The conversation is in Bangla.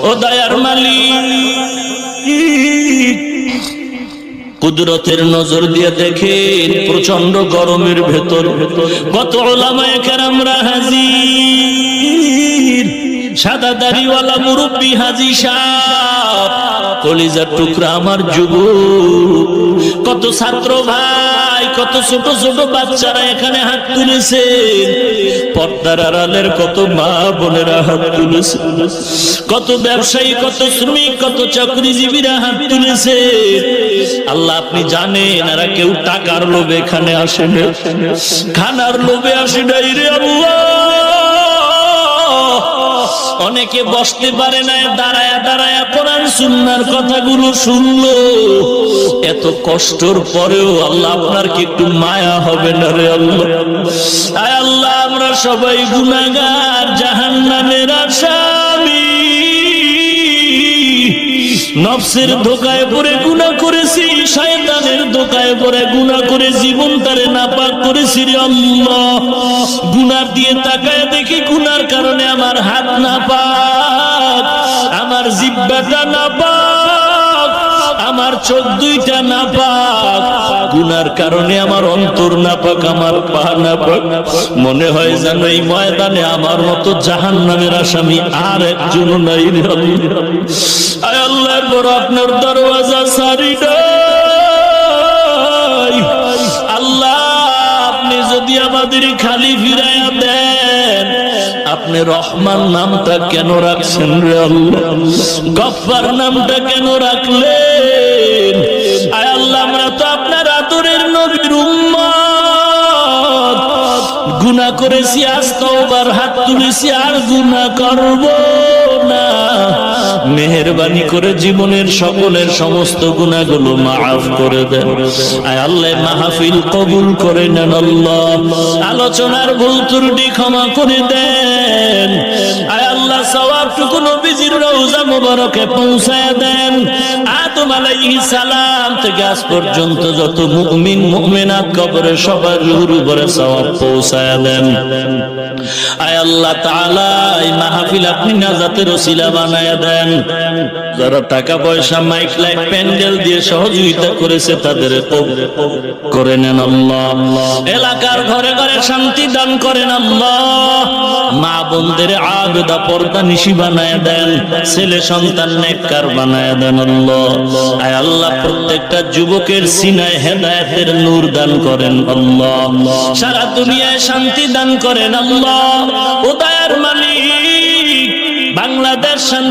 ও দয়ার মালিক, কুদরতের নজর দিয়ে দেখেন প্রচন্ড গরমের ভেতর কত উলামায়ে কেরামরা হাজির। সাদা দাড়িওয়ালা মুরব্বী হাজী সাহেব, কলিজার টুকরা আমার যুবক, কত ছাত্র ভাই, কত ছোট ছোট বাচ্চারা এখানে হাত তুলেছে, পর্দার আড়ালের কত মা বোনেরা হাত তুলেছে, কত ব্যবসায়ী, কত শ্রমিক, কত চাকরিজীবীরা হাত তুলেছে। আল্লাহ আপনি জানেন এরা কেউ টাকার লোভে এখানে আসে না, খানার লোভে আসে নাই রে আল্লাহ। অনেকে বসতে পারে না, দাঁড়ায়া দাঁড়ায়া কোরআন সুন্নাহর কথাগুলো শুনলো। এত কষ্টর পরেও আল্লাহ আপনার কি একটু মায়া হবে না রে আল্লাহ? আয় আল্লাহ, আমরা সবাই গুনাহগার, জাহান্নামের আসামি। নফসের ধোকায় পড়ে গুনাহ করেছি, শয়তানের ধোকায় পড়ে গুনাহ করে জীবনটারে নাপাক করেছি রে আল্লাহ। গুনার দিয়ে তাকায় দেখি গুনার কারণে আমার হাত নাপাক, আমার জিহ্বাটা নাপাক, আমার চোখ দুইটা নাপাক, গুনার কারণে আমার অন্তর নাপাক, আমার পা নাপাক। মনে হয় যেন এই ময়দানে আমার মতো জাহান্নামের আসামি আর একজন নাই রে আল্লাহ। আয় আল্লাহর বড় আপনার দরওয়াজা সারি নাই। আল্লাহ আপনি যদি আমাদের খালি ফিরাইয়া দেন, আপনি রহমান নামটা কেন রাখছেন রে আল্লাহ? গফফার নামটা কেন রাখলেন? আয় আল্লাহ, আমরা তো আপনার আদরের নবীর উম্মত, গুনাহ করেছি, আজ তওবার হাত তুলেছি, আর গুনাহ করব না। মেহেরবানি করে জীবনের সকলের সমস্ত গুনাহগুলো মাফ করে দেন। আয় আল্লাহ, মাহফিল কবুল করে নেন আল্লাহ, আলোচনার ভুল ত্রুটি ক্ষমা করে দেন। আয় আল্লাহ, সওয়াবটুকু নবীজির রওজা মুবারকে পৌঁছায় দেন। আদম আলাইহিস সালাম থেকে আজ পর্যন্ত যত মুমিন মুমিনাত কবরে সবার রুহুর উপরে সওয়াব পৌঁছায় দেন। আয় আল্লাহ তাআলা, এই মাহফিল আপনি নাজাতের ওসিলা বানায়া দেন। যারা টাকা পয়সা, মাইক লাইট, প্যান্ডেল দিয়ে সহযোগিতা করেছে তাদের কবুল করে নেন আল্লাহ। এলাকার ঘরে ঘরে শান্তি দান করেন আল্লাহ। মা বোনদের আবেদা পর্দা নিশি বানায়া দেন, ছেলে সন্তান নেককার বানায়া দেন আল্লাহ। আয় আল্লাহ, প্রত্যেকটা যুবকের সিনায় হেদায়েতের নূর দান করেন আল্লাহ। সারা দুনিয়ায় শান্তি দান করেন আল্লাহ। ও দয়ার মালিক, বাংলাদেশ